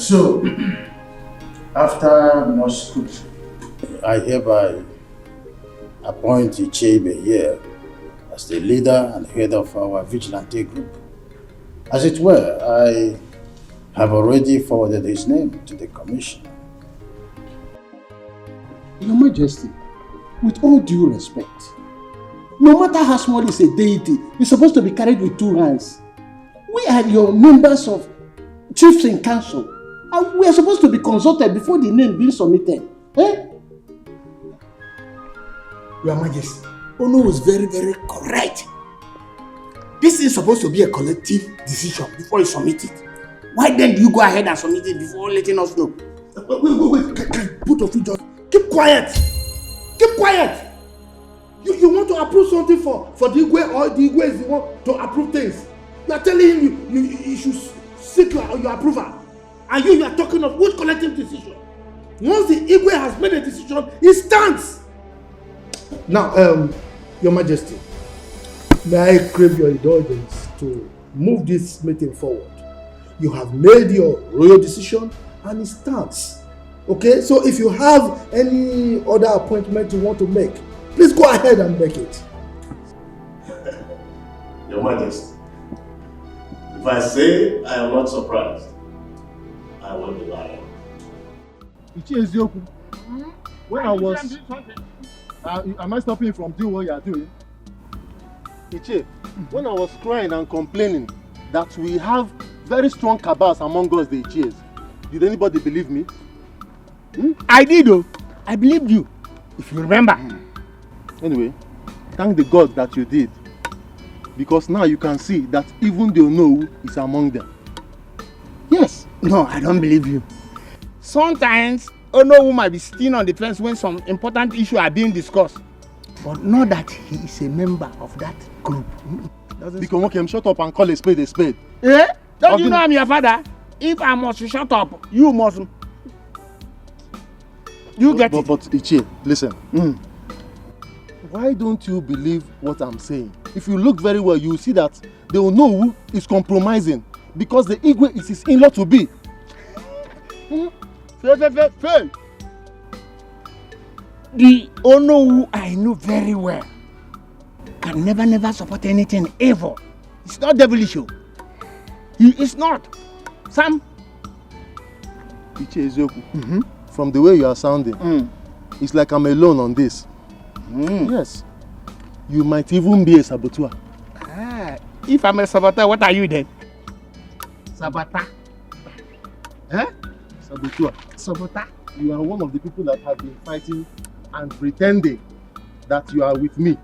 So, after much scrutiny, I hereby appoint Ichebe here as the leader and head of our vigilante group. As it were, I have already forwarded his name to the commission. Your Majesty, with all due respect, no matter how small is a deity, it's supposed to be carried with two hands. We are your members of chiefs in council, and we are supposed to be consulted before the name being submitted. Eh? Your Majesty, Ono was very, very correct. This is supposed to be a collective decision before you submit it. Why then do you go ahead and submit it before letting us know? Wait. Put of you just keep quiet. Keep quiet. You want to approve something for the Igwe, or the Igwe is the one to approve things. You are telling him you should seek your approval. And you are talking of which collective decision? Once the Igwe has made a decision, it stands. Now, Your Majesty, may I crave your indulgence to move this meeting forward. You have made your royal decision and it stands. Okay, so if you have any other appointment you want to make, please go ahead and make it. Your Majesty, if I say I am not surprised, I will be lying. When I was... am I stopping you from doing what you are doing? Ichie, when I was crying and complaining that we have very strong cabals among us, the Ichies, did anybody believe me? I did, though. I believed you, if you remember. Anyway, thank the God that you did. Because now you can see that even the Ono is among them. Yes. No, I don't believe you. Sometimes, Ono might be sitting on the fence when some important issues are being discussed. But not that he is a member of that group. Because okay, shut up and call a spade a spade. Eh? Don't you know I'm your father? If I must shut up, you must. You get it. But Ichie, listen. Why don't you believe what I'm saying? If you look very well, you will see that the Ono is compromising because the Igwe is his in-law to be. Fail. The Ono I know very well can never support anything ever. It's not devilish. He is not. Sam. Ichie Ezeoku, from the way you are sounding, it's like I'm alone on this. Yes. You might even be a saboteur. If I'm a saboteur, what are you then? Saboteur. Saboteur. You are one of the people that have been fighting and pretending that you are with me.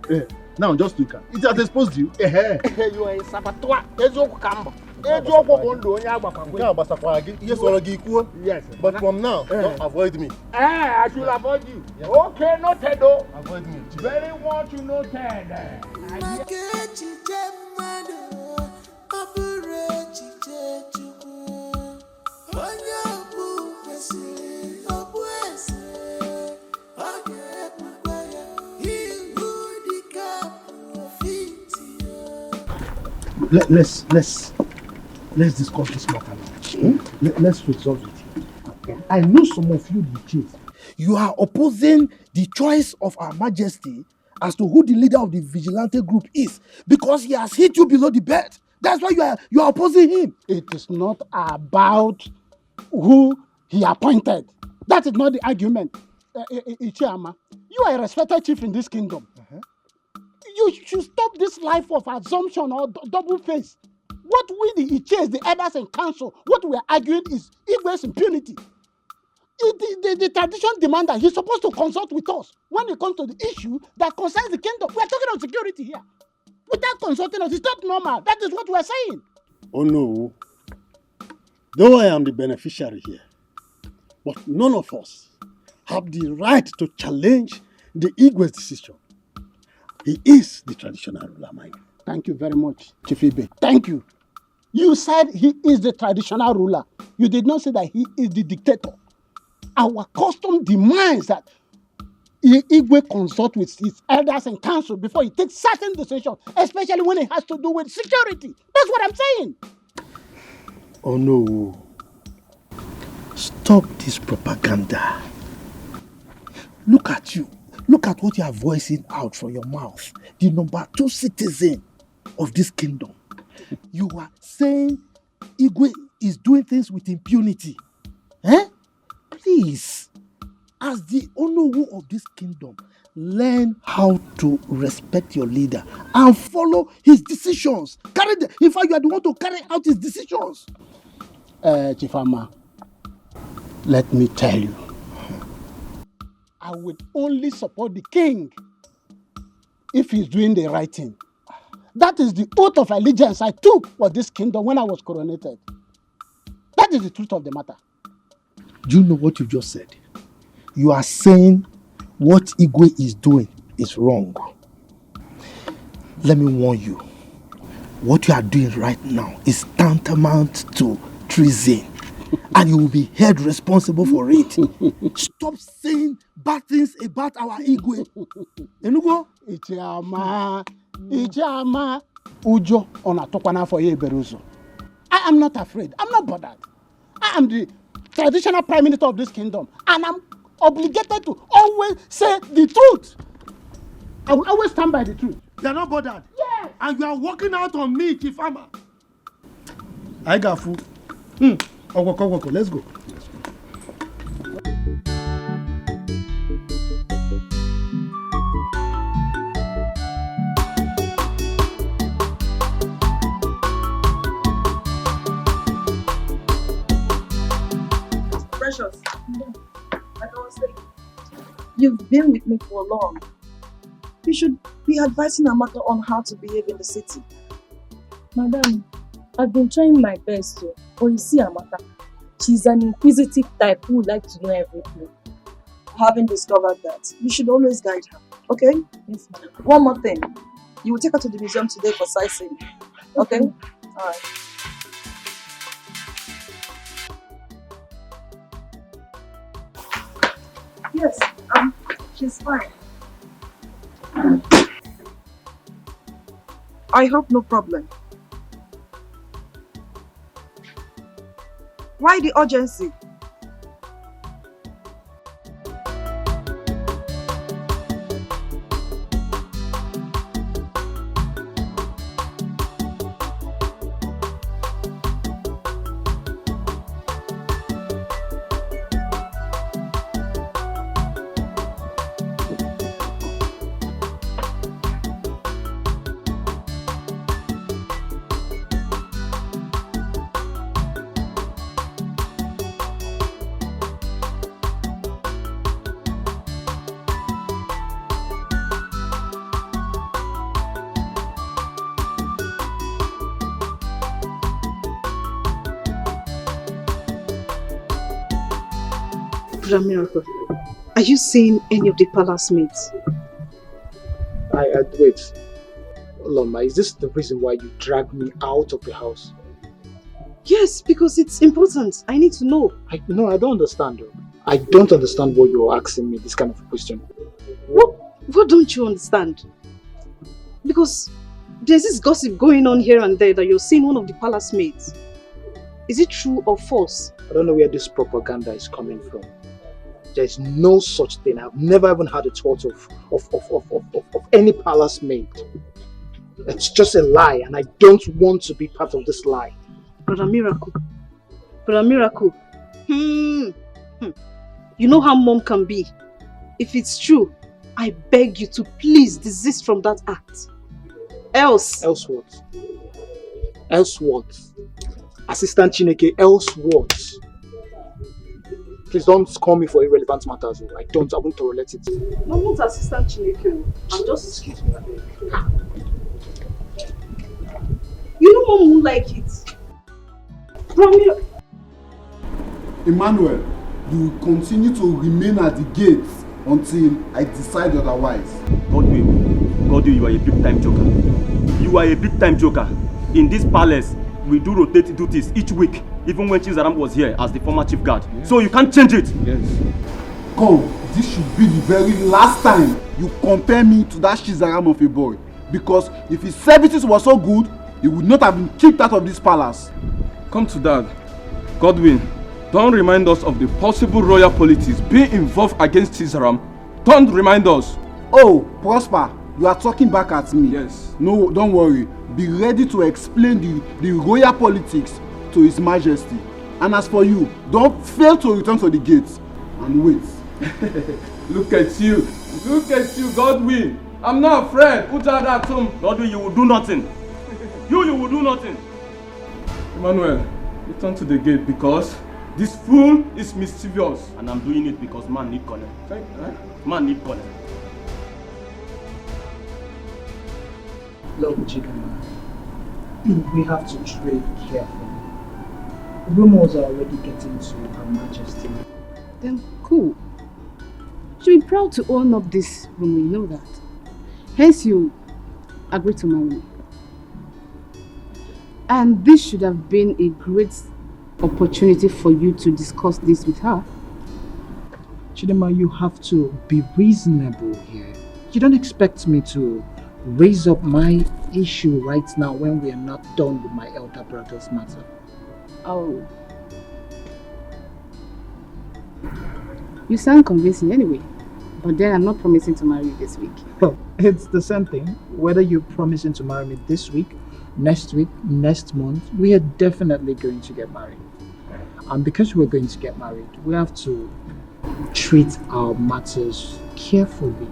Now just look at it. Has exposed you. You are a saboteur. Yes. But from now, don't avoid me. I should avoid you. Yeah. Okay, noted though. Avoid me. Very want you noted. Let's discuss this matter now. Let's resolve it. Okay. I know some of you, the chiefs, you are opposing the choice of Our Majesty as to who the leader of the vigilante group is because he has hit you below the belt. That's why you are opposing him. It is not about who he appointed. That is not the argument. Ichiama, you are a respected chief in this kingdom. You should stop this life of assumption or double face. What we the Iches, the elders in council, what we are arguing is Igwe's impunity. The tradition demands that he's supposed to consult with us when it comes to the issue that concerns the kingdom. We are talking about security here. Without consulting us, it's not normal. That is what we are saying. Oh no. Though I am the beneficiary here, but none of us have the right to challenge the Igwe's decision. He is the traditional ruler, Mike. Thank you very much, Chief Ibe. Thank you. You said he is the traditional ruler. You did not say that he is the dictator. Our custom demands that Igwe consult with his elders and council before he takes certain decisions, especially when it has to do with security. That's what I'm saying. Oh no. Stop this propaganda. Look at you. Look at what you are voicing out from your mouth. The number 2 citizen of this kingdom. You are saying Igwe is doing things with impunity. Eh? Please, as the Onowu of this kingdom, learn how to respect your leader and follow his decisions. In fact, you are the one to carry out his decisions. Chifama, let me tell you, I will only support the king if he's doing the right thing. That is the oath of allegiance I took for this kingdom when I was coronated. That is the truth of the matter. Do you know what you just said? You are saying what Igwe is doing is wrong. Let me warn you. What you are doing right now is tantamount to treason. And you will be held responsible for it. Stop saying bad things about our Igwe. Enugo? Ichama, Ujo onatokwana for ye beruzo. I am not afraid. I'm not bothered. I am the traditional prime minister of this kingdom, and I'm obligated to always say the truth. I will always stand by the truth. You are not bothered? Yes. And you are working out on me, Chifama. I got food. Oko, let's go. Precious, like I was saying, you've been with me for long. You should be advising Amaka on how to behave in the city. Madam, I've been trying my best to, but you see Amaka, she's an inquisitive type who would like to know everything. Having discovered that, you should always guide her, okay? Yes, ma'am. One more thing, you will take her to the museum today for sightseeing, okay? Alright. Yes, she's fine. I hope no problem. Why the urgency? Miracle, are you seeing any of the palace maids? Wait. Loma, is this the reason why you dragged me out of the house? Yes, because it's important. I need to know. I don't understand. I don't understand why you're asking me this kind of a question. What don't you understand? Because there's this gossip going on here and there that you're seeing one of the palace maids. Is it true or false? I don't know where this propaganda is coming from. There is no such thing. I've never even had a thought of any palace maid. It's just a lie, and I don't want to be part of this lie. Brother Miracle. You know how mom can be. If it's true, I beg you to please desist from that act. Else what? Else what? Assistant Chineke, else what? Please don't call me for irrelevant matters. I won't tolerate it. I'm not Assistant Chineke. I'm just... Excuse me. You know mom won't like it. Emmanuel, you will continue to remain at the gates until I decide otherwise. God, you are a big-time joker. You are a big-time joker. In this palace, we do rotate duties each week, even when Chizaram was here as the former chief guard. Yes. So you can't change it. Yes. Come, this should be the very last time you compare me to that Chizaram of a boy. Because if his services were so good, he would not have been kicked out of this palace. Come to that. Godwin, Don't remind us of the possible royal politics being involved against Caesaram. Don't remind us. Oh, Prosper, you are talking back at me. Yes. No, don't worry. Be ready to explain the royal politics to His Majesty. And as for you, don't fail to return to the gates and wait. Look at you. Look at you, Godwin. I'm not afraid. Godwin, you will do nothing. You will do nothing. Emmanuel, return to the gate because this fool is mischievous. And I'm doing it because man need connect. Man need connect. Look, Chidama, we have to trade carefully. Rumors are already getting to Her Majesty. Then cool. She'll be proud to own up this rumor, you know that. Hence you agreed to marry me. And this should have been a great opportunity for you to discuss this with her. Chidama, you have to be reasonable here. You don't expect me to raise up my issue right now when we are not done with my elder brother's matter. Oh. You sound convincing anyway. But then I'm not promising to marry you this week. Well, it's the same thing. Whether you're promising to marry me this week, next month, we are definitely going to get married. And because we're going to get married, we have to treat our matters carefully.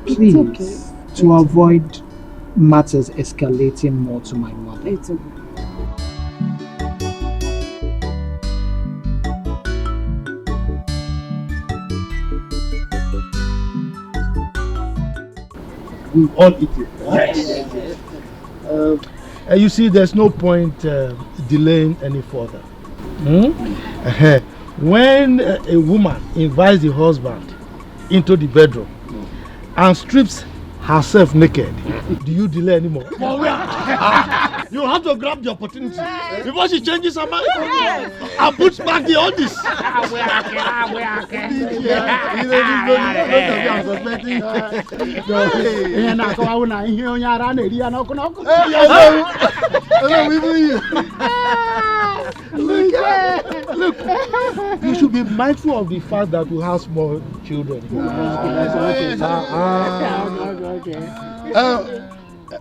Please, okay. To avoid matters escalating more to my mother. It's okay. We all eat it. Yes. You see, there's no point delaying any further. When a woman invites the husband into the bedroom and strips herself naked, do you delay anymore? You have to grab the opportunity before she changes her mind and puts back the oldies. Look, you should be mindful of the fact that we have small children.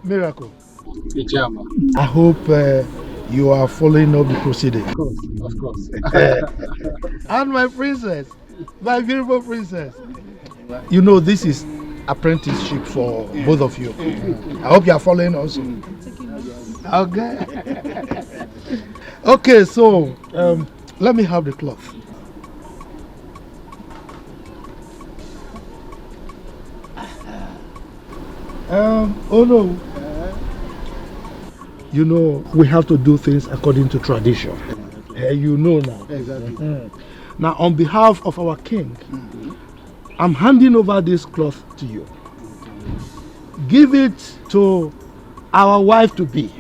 Miracle. I hope you are following up the proceeding. Of course. And my princess, my beautiful princess. You know this is apprenticeship for both of you. I hope you are following also. Okay. Okay, so let me have the cloth. Oh no. You know, we have to do things according to tradition. You know now. Exactly. Now, on behalf of our king, I'm handing over this cloth to you. Give it to our wife to be.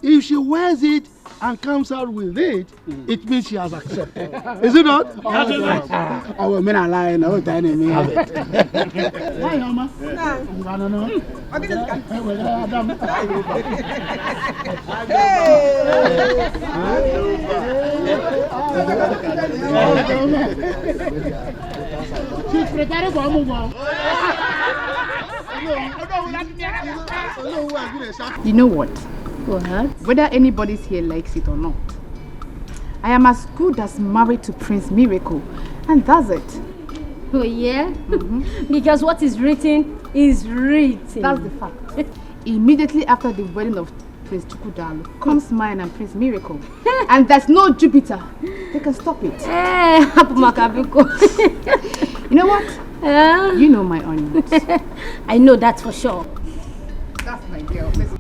If she wears it and comes out with it, it means she has accepted. Is it not? I will not lie. No, have it. Hi, Mama. She's preparing for a move. You know what? What? Whether anybody's here likes it or not, I am as good as married to Prince Miracle, and that's it. Oh yeah? Because what is written is written. That's the fact. Immediately after the wedding of Prince Chukwudalo comes mine and Prince Miracle. And there's no Jupiter. They can stop it. You know what? You know my onions. I know that for sure. That's my girl. Listen.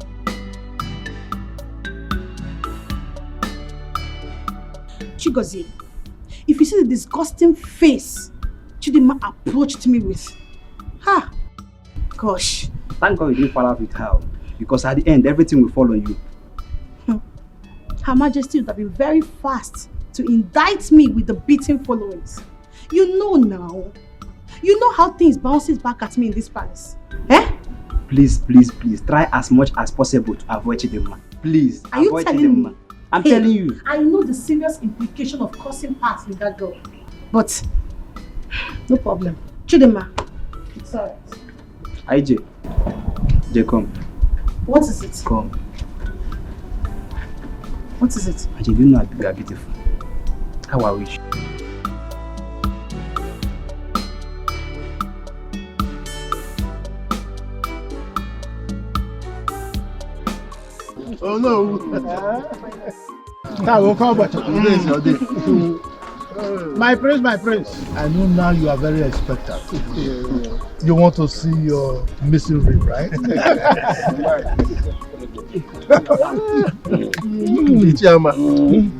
Chigozie, if you see the disgusting face Chidima approached me with, gosh. Thank God you didn't fall out with her, because at the end, everything will follow you. Her Majesty would have been very fast to indict me with the beating followings. You know now. You know how things bounces back at me in this palace. Please, please, please, try as much as possible to avoid Chidima. Please, are you avoid telling Chidima. me I'm telling you. I know the serious implication of crossing paths with that girl. But, no problem. Chidema, it's alright. IJ, come. What is it? Come. What is it? IJ, do you know you are beautiful? How I wish. Oh no! Now we'll come back to this your day. My prince. I know now you are very expectant. You want to see your missing rib, right? Ichiyama,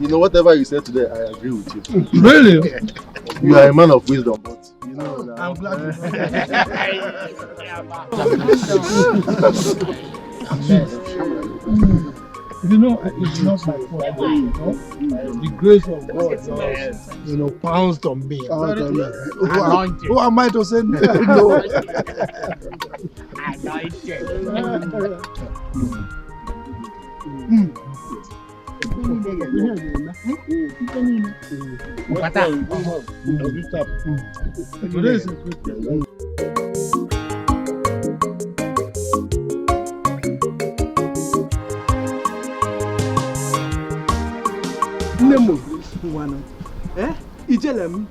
you know, whatever you said today, I agree with you. Really? You are a man of wisdom, but you know now. I'm glad you know, it's not my fault. You know? The grace of God, pounced on me. Who am I to say no? Nemo, Ijelem,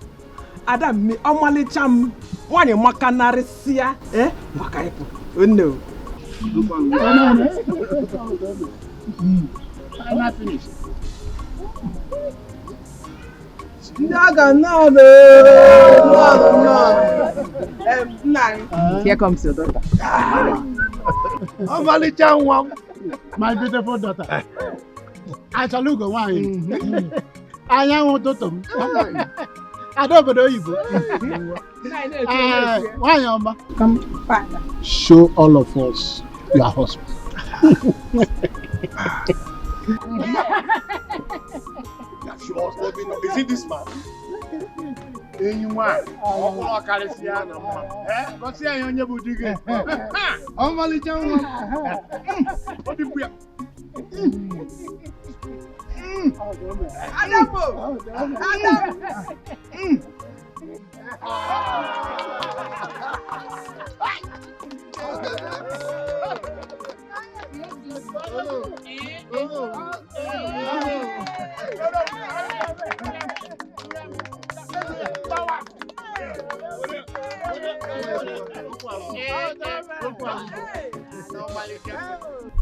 Adam, Omalicham, one in Macanarisia, Makaipo. No. I'm not finished. No. Here comes your daughter. My beautiful daughter. I shall look away. I want to them. I don't know you. Why, Yama? Come, father. Show all of us your husband. Is it this man? Anyone? Oh, Caliciana. What's the on your boutique? Oh, Malijan. What did we have?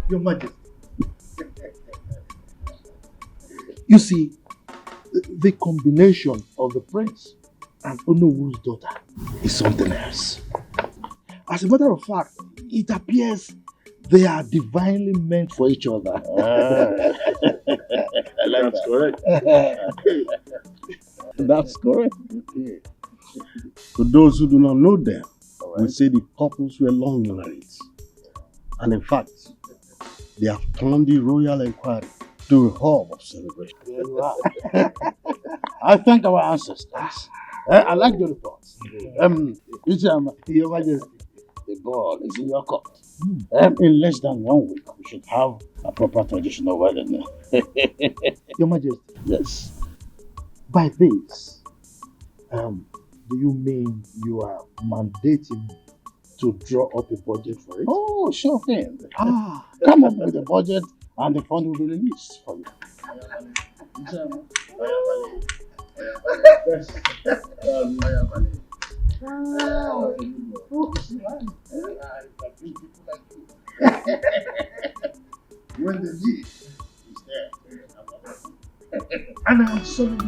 Your Majesty. You see, the combination of the prince and Onowu's daughter is something else. As a matter of fact, it appears they are divinely meant for each other. That's correct. That's correct. To those who do not know them, we say the couples were long married. And in fact, they have turned the royal inquiry to a hub of celebration. There you are. I thank our ancestors. I like the report. Your Majesty, the ball is in your court. In less than 1 week, we should have a proper traditional wedding. Your Majesty. Yes. By this, do you mean you are mandating to draw up a budget for it? Oh, sure thing. Come up with a budget and the fund will be released for you. When the need is there, and I'm sorry.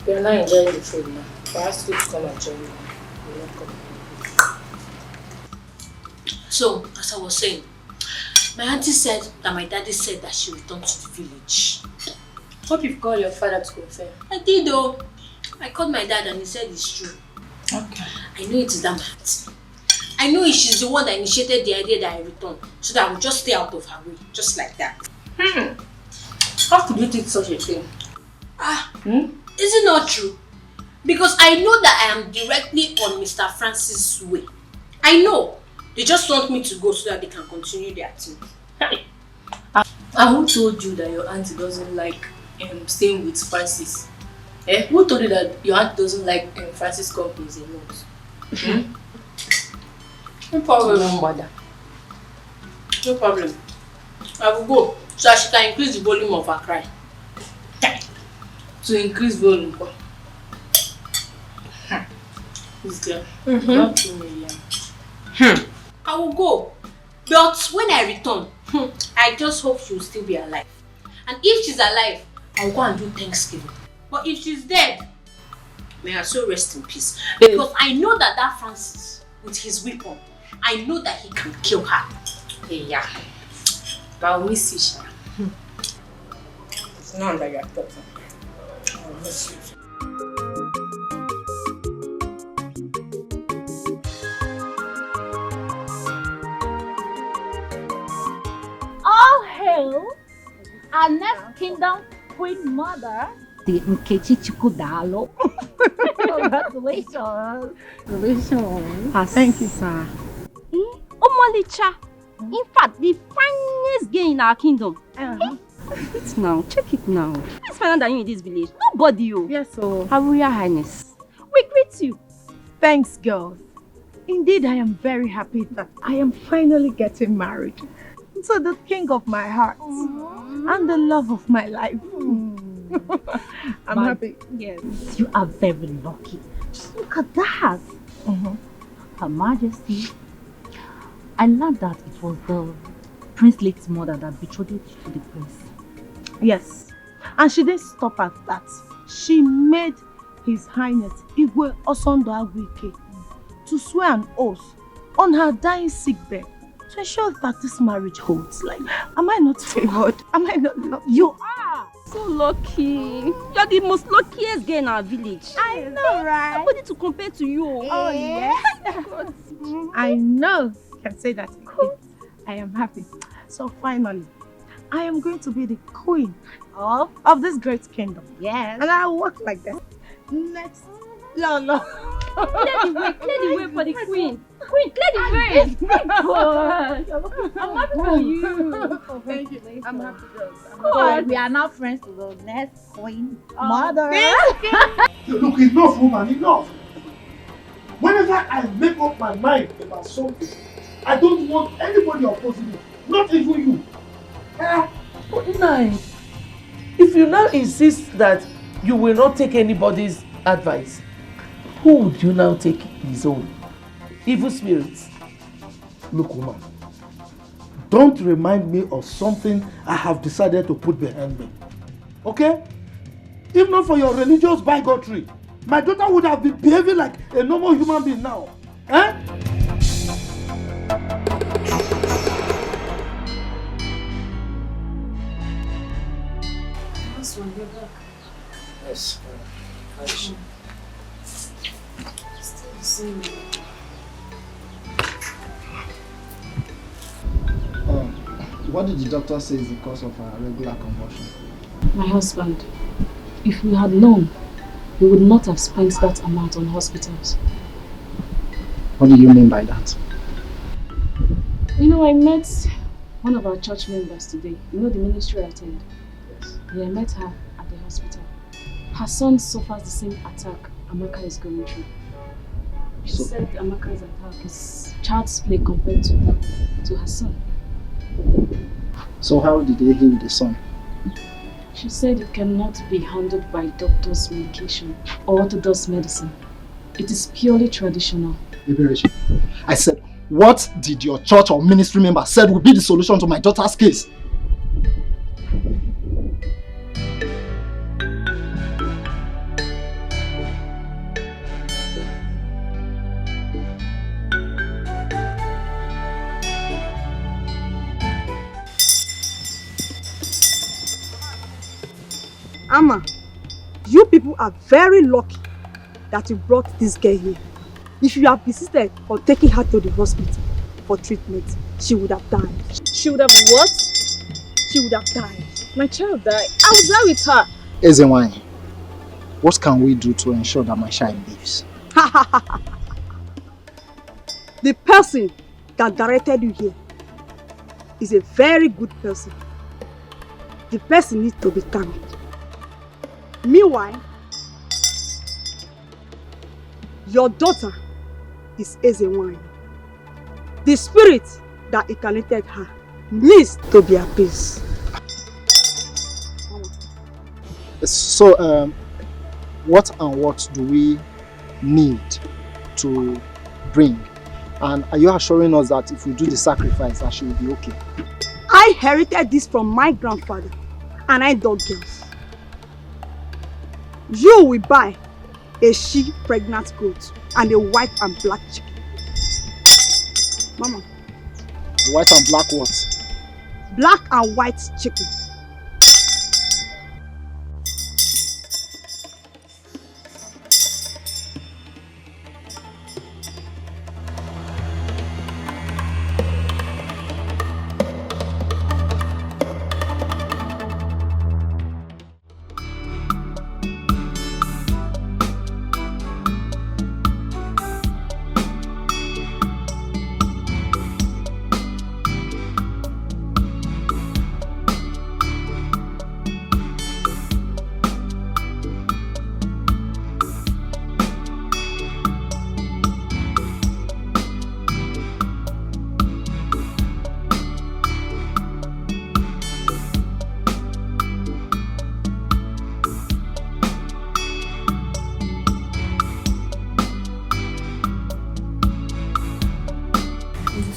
You're not enjoying the food now. Perhaps you come and join me. You're not coming. So, as I was saying, my auntie said that my daddy said that she returned to the village. Hope you've called your father to confirm. I did though. I called my dad and he said it's true. Okay. I know it is that my auntie. I know she's the one that initiated the idea that I return, so that I would just stay out of her way, just like that. How could you think such a thing? Is it not true? Because I know that I am directly on Mr. Francis' way. I know. They just want me to go so that they can continue their thing. And who told you that your auntie doesn't like staying with Francis? Eh? Who told you that your aunt doesn't like Francis companies a lot? No problem. No bother. No problem. I will go so that she can increase the volume of her cry. To increase volume. This girl. Not 2 million. I will go. But when I return, I just hope she will still be alive. And if she's alive, I'll go and do Thanksgiving. But if she's dead, may her soul rest in peace. Because I know that Francis, with his weapon, I know that he can kill her. Yeah. But I'll miss you, Sha. It's not like you're talking. I'll miss you. All hail our next kingdom queen mother, the Nkechi Chukudalo. Congratulations. Congratulations. Thank you, sir. Omolicha. In fact, the finest girl in our kingdom. Check it now. Check it now. It's finer than you in this village. Nobody. Yes, sir. Her Royal Highness. We greet you. Thanks, girls. Indeed, I am very happy that I am finally getting married to the king of my heart and the love of my life. I'm happy. Yes. You are very lucky. Just look at that. Her Majesty, I learned that it was the Prince Lake's mother that betrothed you to the prince. Yes. And she didn't stop at that. She made His Highness Igwe Osondo Agwike to swear an oath on her dying sickbed to ensure that this marriage holds. Like, am I not favored? Am I not lucky? You are so lucky. You're the most luckiest girl in our village. I know, right? Nobody to compare to you. Oh, yes. I know. I can say that. Cool. I am happy. So finally, I am going to be the queen of this great kingdom. Yes. And I'll walk like that. Next. No. Clear the way for the queen. Queen, clear the way. I'm happy for you. Thank you. I'm happy, girls. So we are now friends to the next queen mother. Look, enough, woman, enough. Whenever I make up my mind about something, I don't want anybody opposing me, not even you. But Nai, if you now insist that you will not take anybody's advice, who would you now take his own? Evil spirits. Look, woman, don't remind me of something I have decided to put behind me. Okay? If not for your religious bigotry, my daughter would have been behaving like a normal human being now. Eh? Yes. What did the doctor say is the cause of her regular convulsion? My husband, if we had known, we would not have spent that amount on hospitals. What do you mean by that? You know, I met one of our church members today. You know the ministry I attend? Yes. Yeah, I met her at the hospital. Her son suffers the same attack Amaka is going through. She said Amaka's attack is child's play compared to her son. So how did they heal the son? She said it cannot be handled by doctor's medication or orthodox medicine. It is purely traditional. I said, what did your church or ministry member said would be the solution to my daughter's case? Amma, you people are very lucky that you brought this girl here. If you have persisted on taking her to the hospital for treatment, she would have died. She would have what? She would have died. My child died. I was there with her. Ezenwany, what can we do to ensure that my child lives? The person that directed you here is a very good person. The person needs to be thanked. Meanwhile, your daughter is Ezewine. The spirit that incarnated her needs to be appeased. So, what and what do we need to bring? And are you assuring us that if we do the sacrifice, that she will be okay? I inherited this from my grandfather, and I dog girls. You will buy a she pregnant goat and a white and black chicken. Mama. White and black what? Black and white chicken.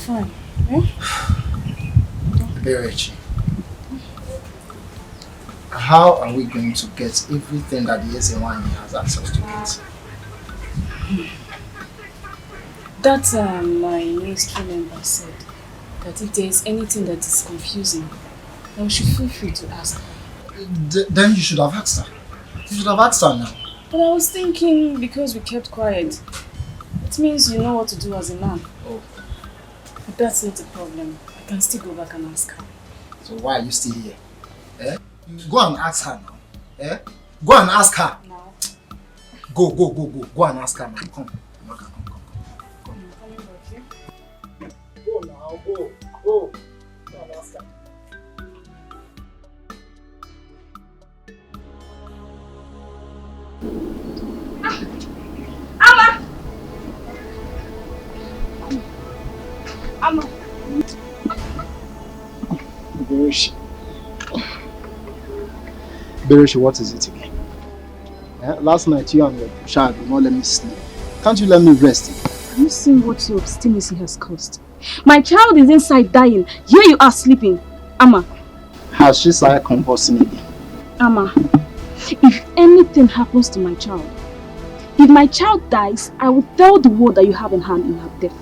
Fine. Berechi, how are we going to get everything that the Ezewine has access to get? That my ministry member said that if there is anything that is confusing, then we should feel free to ask her. Then you should have asked her. You should have asked her now. But I was thinking because we kept quiet, it means you know what to do as a man. Oh. But that's not a problem. I can still go back and ask her. So why are you still here? Eh? Go and ask her now. Eh? Go and ask her. Now. Go. Go and ask her now. Come. Go now, go. Go and ask her. Amma. Berechi, what is it again? Last night you and your child did not let me sleep. Can't you let me rest? Have you seen what your obstinacy has caused? My child is inside dying. Here you are sleeping. Amma. Has she started convulsing again? Amma, if anything happens to my child, if my child dies, I will tell the world that you have in hand in her death.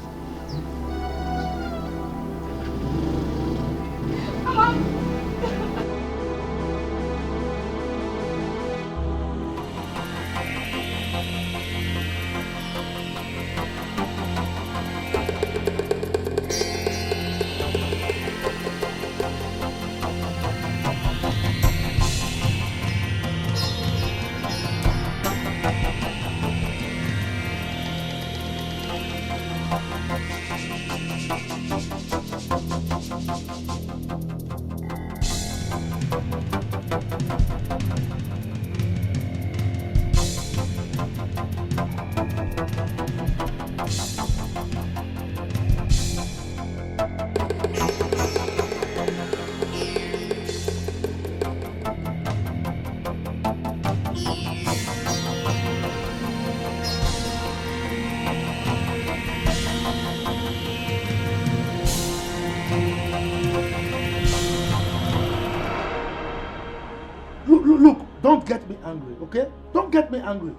Look, don't get me angry, okay? Don't get me angry.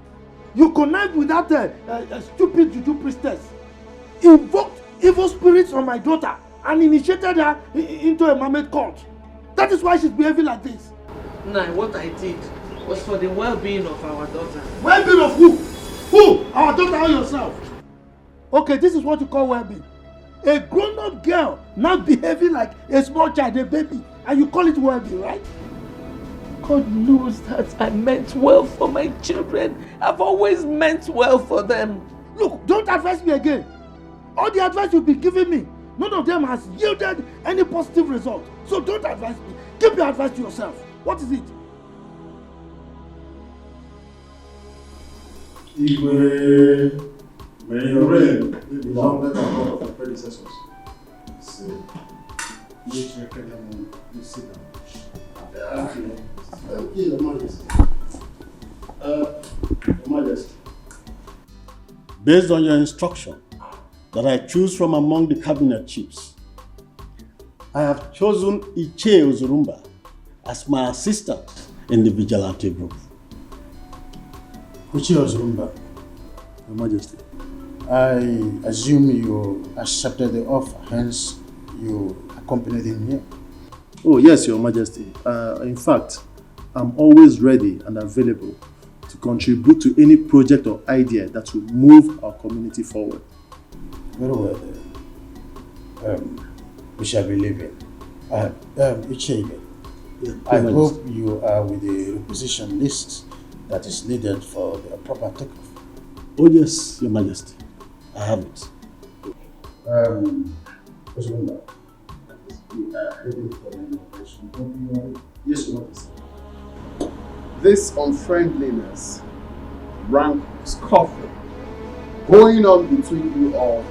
You connived with that stupid juju priestess, invoked evil spirits on my daughter, and initiated her into a mermaid cult. That is why she's behaving like this. Nah, what I did was for the well-being of our daughter. Well-being of who? Who? Our daughter or yourself? Okay, this is what you call well-being. A grown-up girl now behaving like a small child, a baby, and you call it well-being, right? God knows that I meant well for my children. I've always meant well for them. Look, don't advise me again. All the advice you've been giving me, none of them has yielded any positive result. So don't advise me. Keep your advice to yourself. What is it? Igwe, may your reign be longer than that of your predecessors. Please sit down. Thank you, Your Majesty. Your Majesty. Based on your instruction that I choose from among the cabinet chiefs, I have chosen Iche Ozurumba as my assistant in the vigilante group. Iche Ozurumba, Your Majesty, I assume you accepted the offer, hence you accompanied him here. Oh yes, Your Majesty. In fact, I'm always ready and available to contribute to any project or idea that will move our community forward. Very well. We shall be leaving. Ichebe, I hope you are with the requisition list that is needed for the proper takeoff. Oh yes, Your Majesty. I have it. Yes, Your Majesty. This unfriendliness, rank scuffle going on between you all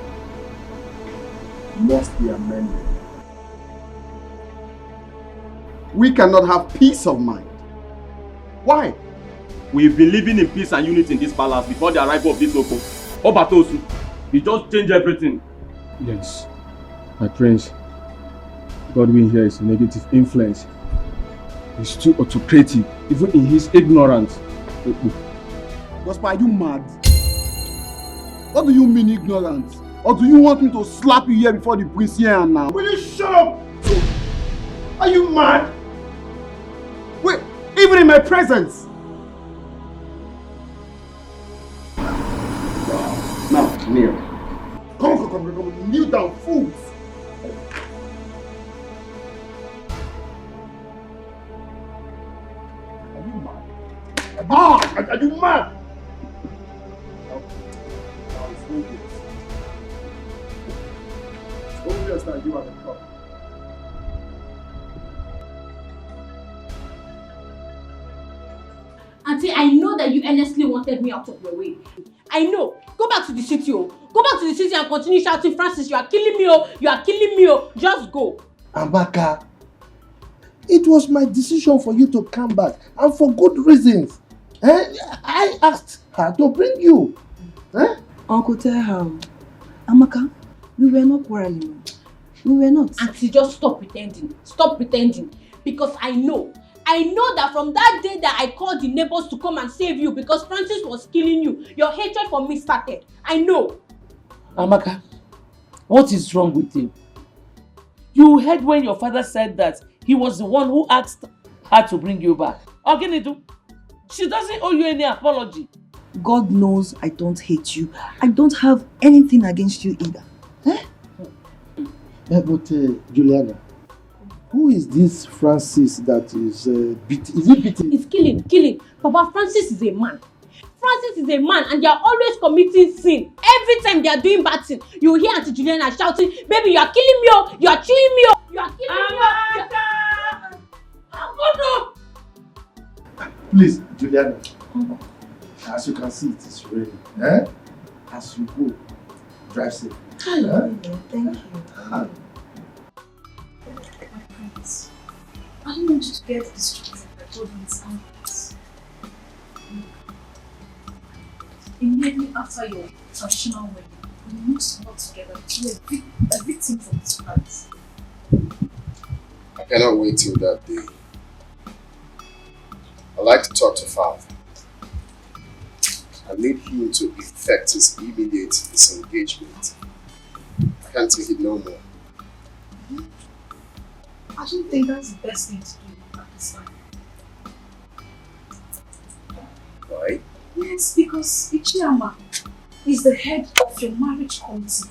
must be amended. We cannot have peace of mind. Why? We've been living in peace and unity in this palace before the arrival of this Oko. Obatosu, he just changed everything. Yes, my prince. Godwin here is a negative influence. He's too autocratic, even in his ignorance. Gospel, are you mad? What do you mean ignorance? Or do you want me to slap you here before the prince here now? Will you shut up? Are you mad? Wait, even in my presence? Now, kneel. Come, kneel down, fools! Are you mad? Are you mad? It's obvious that you are the problem. Auntie, I know that you earnestly wanted me out of your way. I know. Go back to the city, oh. Go back to the city and continue shouting, Francis, you are killing me, oh. You are killing me, oh. Just go. Amaka, it was my decision for you to come back, and for good reasons. I asked her to bring you. Uncle, tell her. Amaka, we were not quarreling. We were not. Auntie, just stop pretending. Stop pretending. Because I know that from that day that I called the neighbors to come and save you because Francis was killing you, your hatred for me started. I know. Amaka, what is wrong with him? You heard when your father said that he was the one who asked her to bring you back. Oginidu, she doesn't owe you any apology. God knows I don't hate you. I don't have anything against you either. But Juliana, who is this Francis that is beating? Is he beating? It's killing. Papa, Francis is a man. Francis is a man and they are always committing sin. Every time they are doing bad thing, you hear Auntie Juliana shouting, baby, you are killing me, oh, you are chewing me, oh, you are killing me, oh. Please, Juliana. As you can see, it is raining. As you go, drive safe. Thank you. I don't want you to get distracted by Godwin's outbursts. Immediately after your traditional wedding, we must work together to be a victim for this price. I cannot wait till that day. I'd like to talk to Father. I need him to effect his immediate disengagement. I can't take it no more. I don't think that's the best thing to do at this time. Why? Yes, because Ichiyama is the head of your marriage committee.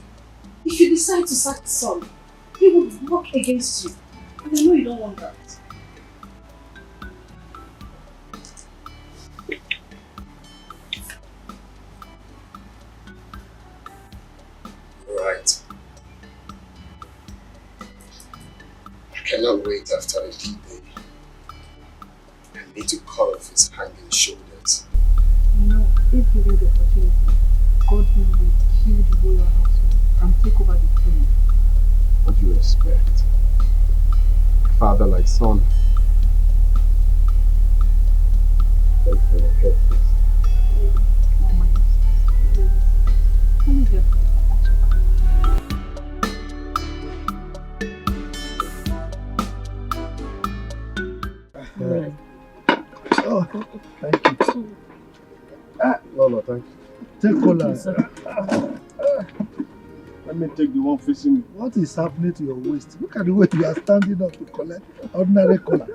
If you decide to sack the son, he would work against you. And I know you don't want that. Right. cannot wait after a D day. I need to cut off his hanging shoulders. You know, if given the opportunity, God will kill the royal household and take over the throne. What do you expect? Father like son. Thank you for your care, please. Oh, thank you. Lolo, thank you. Take cola. Let me take the one facing me. What is happening to your waist? Look at the way you are standing up to collect ordinary cola.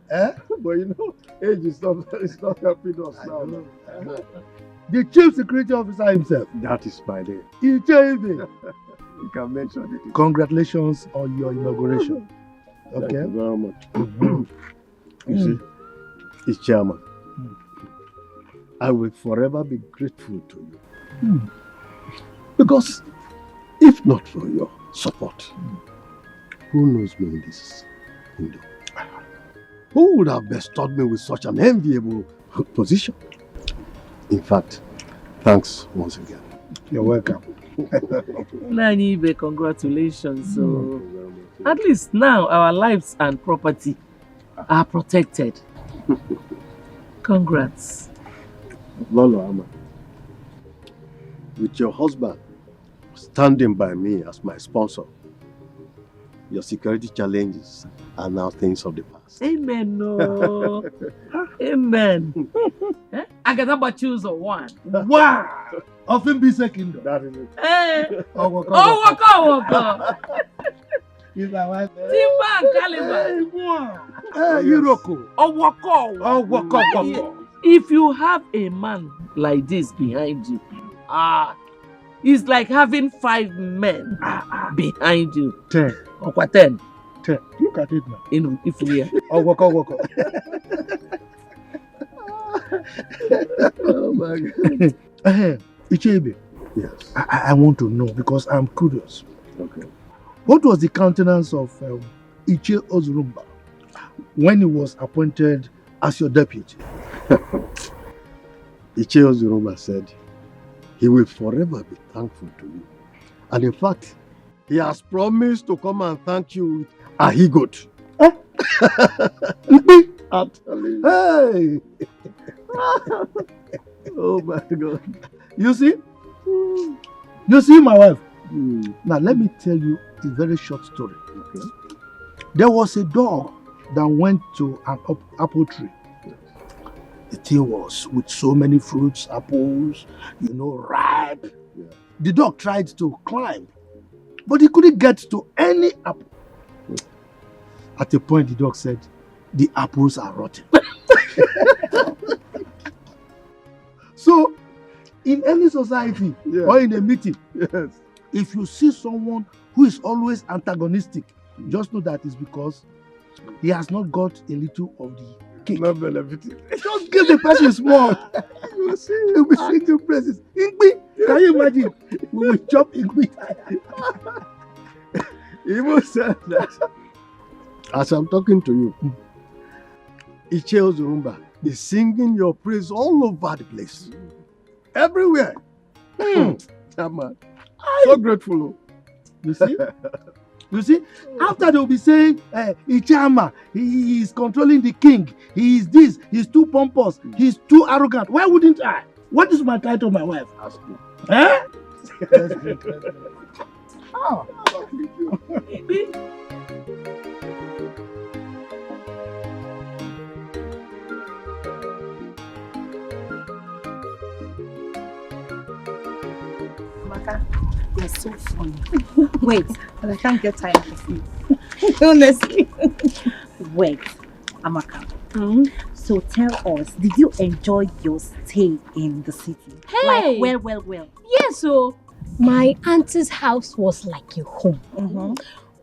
But you know, age is not helping us now. The chief security officer himself. That is my name. You can mention it. Congratulations on your inauguration. Okay. Thank you very much. You see, it's chairman. I will forever be grateful to you. Because if not for your support, who knows me in this kingdom? Who would have bestowed me with such an enviable position? In fact, thanks once again. You're welcome. Nanibe, congratulations. So, at least now our lives and property are protected. Congrats. Lolo Ama, with your husband standing by me as my sponsor, your security challenges are now things of the past. Amen. No. Amen. I got about choose one. Wow! Of him be second. That is it. Waka. He's my wife. Timba and Caliber. Hiroko. Waka. If you have a man like this behind you, it's like having 5 men behind you. 10. Okwa 10. 10. Look at it now. If we are. Waka. Oh my God. Ichebe. Yes. I want to know because I'm curious. Okay. What was the countenance of Iche Ozurumba when he was appointed as your deputy? Iche Ozurumba said he will forever be thankful to you. And in fact, he has promised to come and thank you with a higot. I'm telling you. Hey! Oh my God. You see? You see my wife? Now let me tell you a very short story. Okay. There was a dog that went to an apple tree. The tree was with so many fruits, apples, ripe. Yeah. The dog tried to climb, but he couldn't get to any apple. At a point, the dog said, "The apples are rotten." So, in any society or in a meeting, if you see someone who is always antagonistic, just know that it's because he has not got a little of the cake. Not benefiting. Just give the person small. You see, he'll be singing praises. Ingbi, can you imagine? We will chop Ingbi. He even said that as I'm talking to you, Iche Ozurumba is singing your praise all over the place. Everywhere. Man. So grateful. You see? You see? After they'll be saying, Ichama, he is controlling the king. He is this. He's too pompous. He's too arrogant. Why wouldn't I? What is my title, my wife? Ask me. Eh? Oh. You're so funny. Wait, but I can't get tired of you. Honestly. Wait, Amaka. So tell us, did you enjoy your stay in the city? Hey! Like, well. Yes, so my auntie's house was like a home.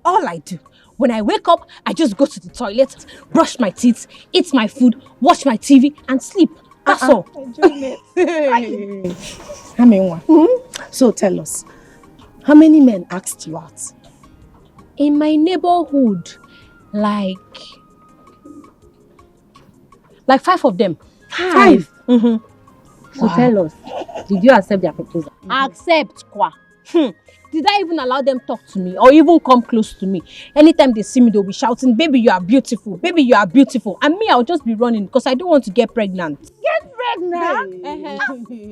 All I do, when I wake up, I just go to the toilet, brush my teeth, eat my food, watch my TV, and sleep. That's all. Enjoyment. So tell us, how many men asked you out? In my neighborhood, Like 5 of them. 5? Mm-hmm. So tell us, did you accept their proposal? Accept, kwa. Did I even allow them talk to me or even come close to me? Anytime they see me, they'll be shouting, baby, you are beautiful. Baby, you are beautiful. And me, I'll just be running because I don't want to get pregnant. Get pregnant?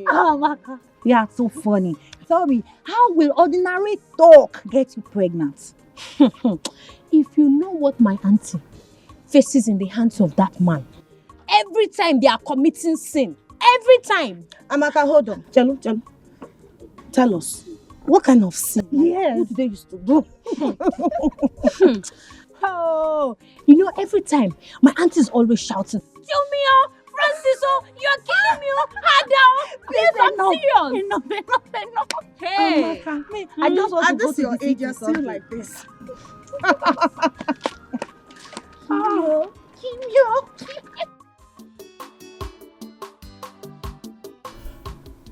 Oh, Maka. You are so funny. Tell me, how will ordinary talk get you pregnant? If you know what my auntie faces in the hands of that man, every time they are committing sin, every time. Amaka, hold on. Chalo. Tell us, what kind of sin? Yes. What do they used to do? Oh, you know, every time my auntie is always shouting, kill me, oh, Francis, oh, you're killing me, oh, Ada, please, I'm serious. Enough. Hey. Amaka, Me, I just want to go to your the age, you're still like this.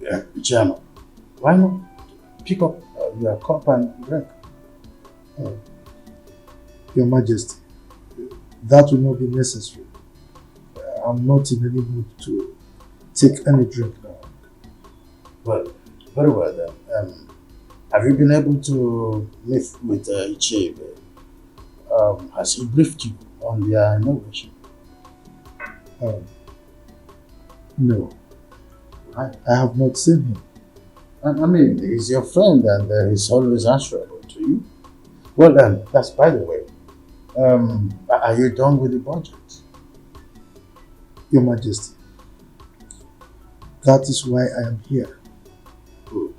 Yeah, Jama, why not pick up your cup and drink? Your Majesty, that will not be necessary. I'm not in any mood to take any drink now. Well, very well then. Have you been able to meet with Ichebe? Has he briefed you on their inauguration? No, I have not seen him. I mean, he's your friend and he's always answerable to you. Well then, that's by the way. Are you done with the budget? Your Majesty, that is why I am here. Good.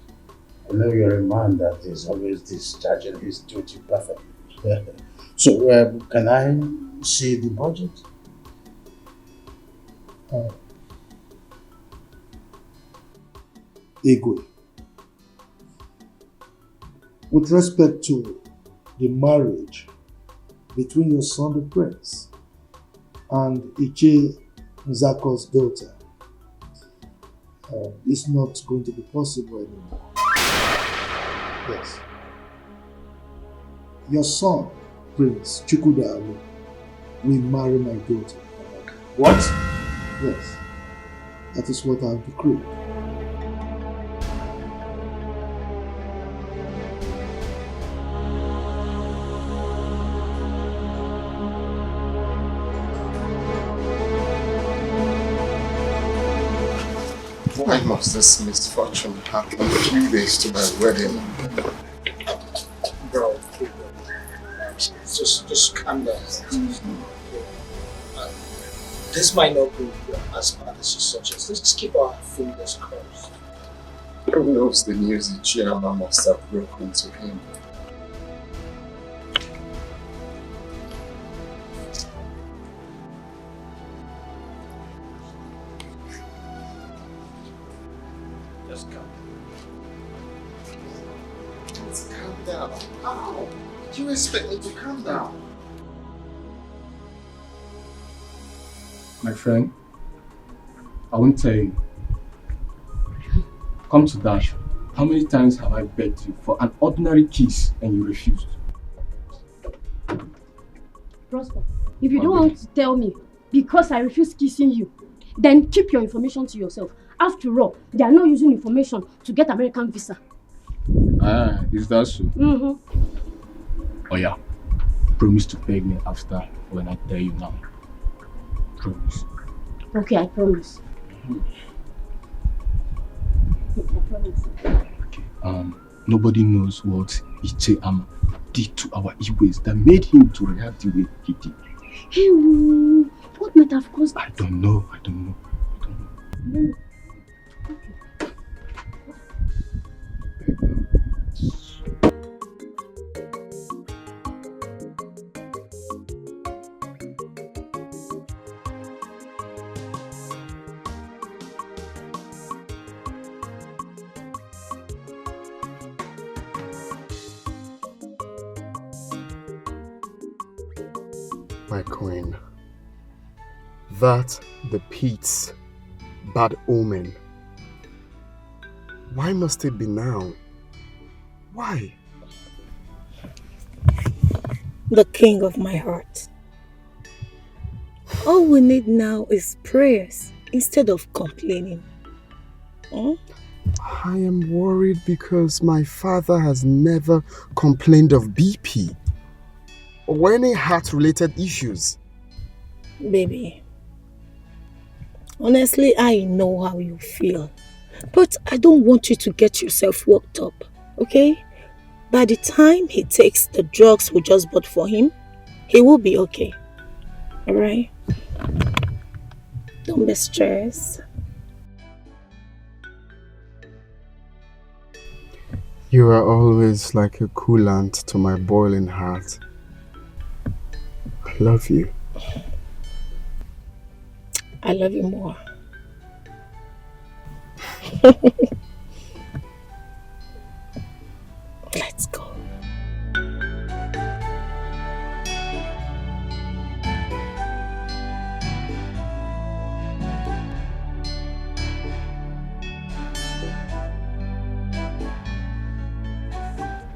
I know you're a man that is always discharging his duty perfectly. So, can I see the budget? Igwe, with respect to the marriage between your son the prince and Iche Nzako's daughter, it's not going to be possible anymore. Yes. Your son, Prince Chukwudalu, will marry my daughter. What? Yes. That is what I have decreed. Why must this misfortune happen a few days to my wedding? Bro, just calm down. This might not go as bad as you suggest. Let's just keep our fingers crossed. Who knows the news the chairman must have broken to him? Just calm down. Let's calm down. How? Do you expect me to calm down? My friend, I won't tell you. Come to that. How many times have I begged you for an ordinary kiss and you refused? Prosper, if you don't want to tell me because I refuse kissing you, then keep your information to yourself. After all, they are not using information to get American visa. Ah, is that so? Mm-hmm. Oh yeah. Promise to beg me after when I tell you now. Promise. Okay, I promise. I promise. Okay. Nobody knows what Iche Ama did to our Igwes that made him to react the way he did. Hey, what might have caused that? I don't know. Then, My queen, that the Pete's bad omen. Why must it be now? Why? The king of my heart. All we need now is prayers instead of complaining. I am worried because my father has never complained of BP or any heart-related issues. Baby, honestly, I know how you feel. But I don't want you to get yourself worked up, okay? By the time he takes the drugs we just bought for him, he will be okay. Alright? Don't be stressed. You are always like a coolant to my boiling heart. I love you. I love you more. Let's go.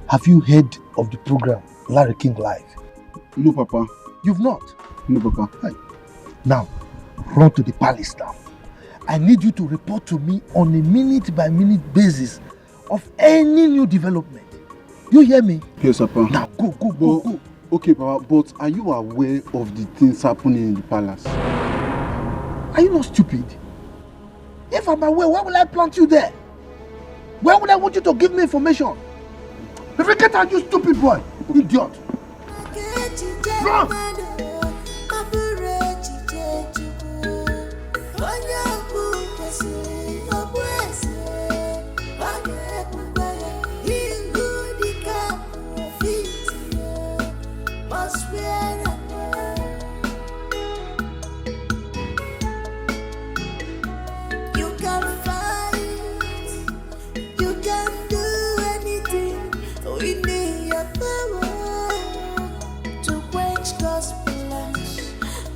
Have you heard of the program Larry King Live? No, Papa. You've not? No, Papa. Hi. Now, run to the palace now. I need you to report to me on a minute-by-minute basis of any new development. You hear me? Yes, Papa. Now, go. Okay, Papa, but are you aware of the things happening in the palace? Are you not stupid? If I'm aware, why will I plant you there? Why would I want you to give me information? If you get out, you stupid boy, idiot. Run!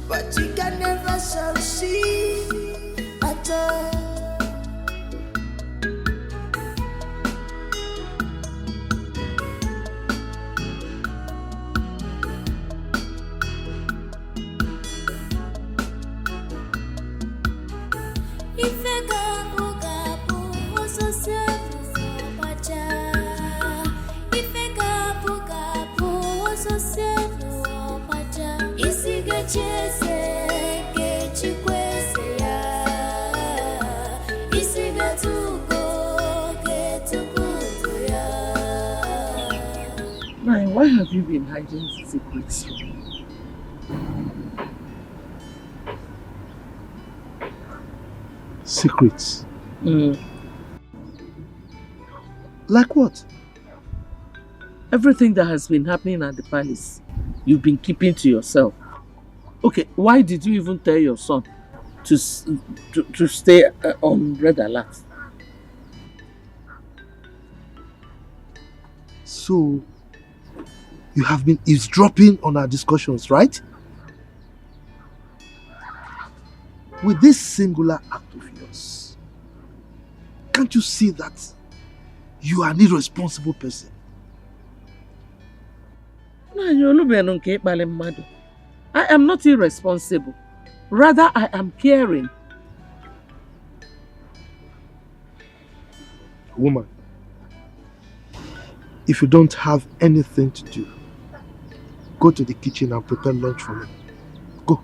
But you can never succeed at all. Why have you been hiding secrets from me? Secrets? Like what? Everything that has been happening at the palace, you've been keeping to yourself. Okay, why did you even tell your son to stay on red alert? So, you have been eavesdropping on our discussions, right? With this singular act of yours, can't you see that you are an irresponsible person? I am not irresponsible. Rather, I am caring. Woman, if you don't have anything to do, go to the kitchen and prepare lunch for me. Go.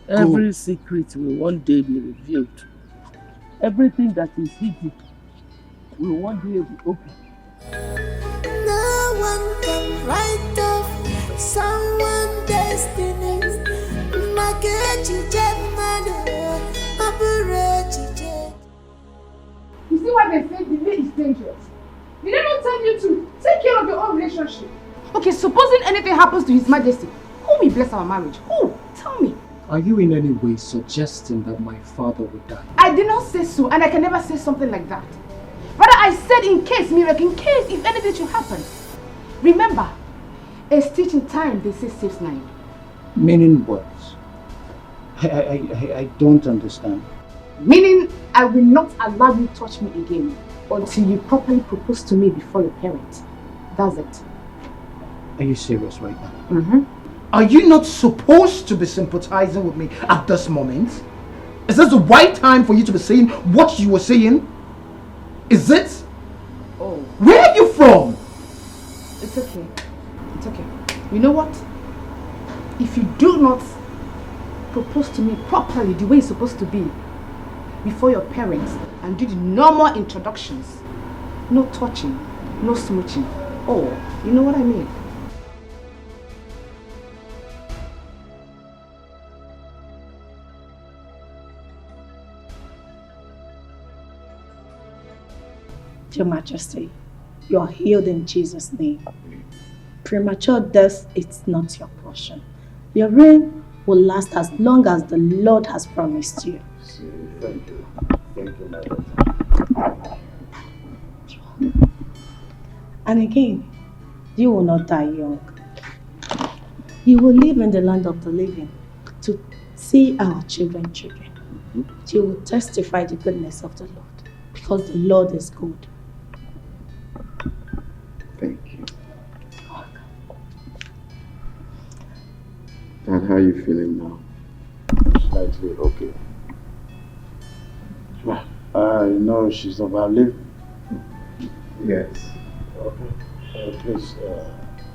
Every secret will one day be revealed. Everything that is hidden will one day be open. No one can write off someone's destiny. You see why they say delay is dangerous? Did they not tell you to take care of your own relationship? Okay, supposing anything happens to His Majesty, who will bless our marriage? Who? Tell me. Are you in any way suggesting that my father would die? I did not say so, and I can never say something like that. Rather, I said in case, miracle, in case if anything should happen. Remember, a stitch in time, they say, saves 9. Meaning what? I don't understand. Meaning, I will not allow you to touch me again until you properly propose to me before your parents. That's it. Are you serious right now? Are you not supposed to be sympathizing with me at this moment? Is this the right time for you to be saying what you were saying? Is it? Oh. Where are you from? It's okay. It's okay. You know what? If you do not propose to me properly the way it's supposed to be before your parents and do the normal introductions, no touching, no smooching. Oh, you know what I mean? Your Majesty, you are healed in Jesus' name. Premature death is not your portion. Your reign will last as long as the Lord has promised you. Thank you. Thank you, my daughter. And again, you will not die young. You will live in the land of the living to see our children. You will testify the goodness of the Lord because the Lord is good. Thank you. Dad, how are you feeling now? Slightly okay. I know she's overlived. Yes. Okay. Please,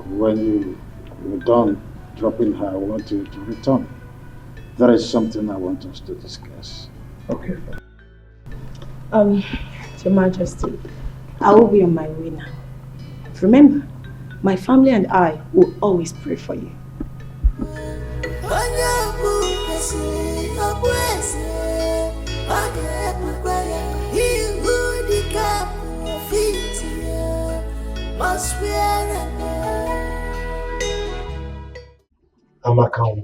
when you're done dropping her, I want you to return. There is something I want us to discuss. Okay. Your Majesty, I will be on my way now. Remember, my family and I will always pray for you. Amaka,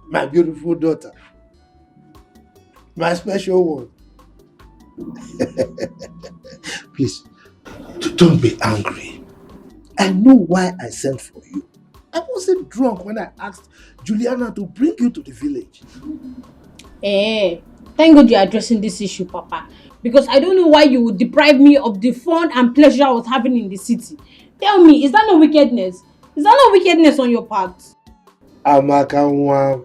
my beautiful daughter, my special one. Please, don't be angry. I know why I sent for you. I wasn't drunk when I asked Juliana to bring you to the village. Thank God you're addressing this issue, Papa. Because I don't know why you would deprive me of the fun and pleasure I was having in the city. Tell me, is that not wickedness? Is that not wickedness on your part? Amaka,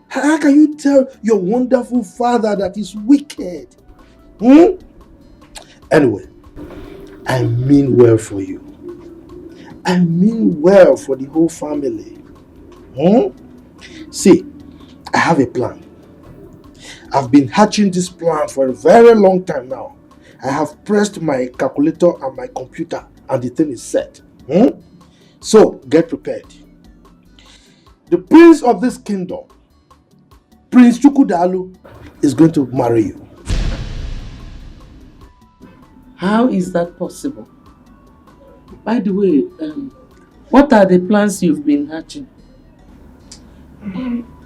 how can you tell your wonderful father that he's wicked? Anyway, I mean well for you. I mean well for the whole family. See, I have a plan. I've been hatching this plan for a very long time now. I have pressed my calculator and my computer and the thing is set. So, get prepared. The prince of this kingdom, Prince Chukwudalu, is going to marry you. How is that possible? By the way, what are the plans you've been hatching?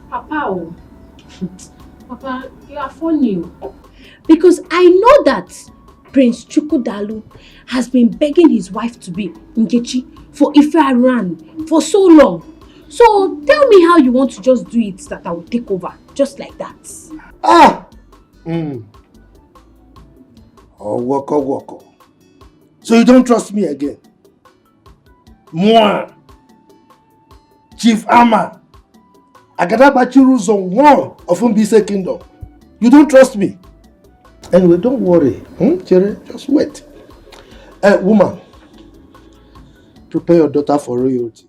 Papa, Papa, you are funny. Because I know that Prince Chukwudalu has been begging his wife to be Nkechi for Ife for so long. So tell me how you want to just do it that I will take over, just like that. Oh, woko. So you don't trust me again? Moi, Chief Ama, Agadabachiru Zone 1 of Mbise Kingdom. You don't trust me? Anyway, don't worry. Chere, just wait. Woman, prepare your daughter for royalty.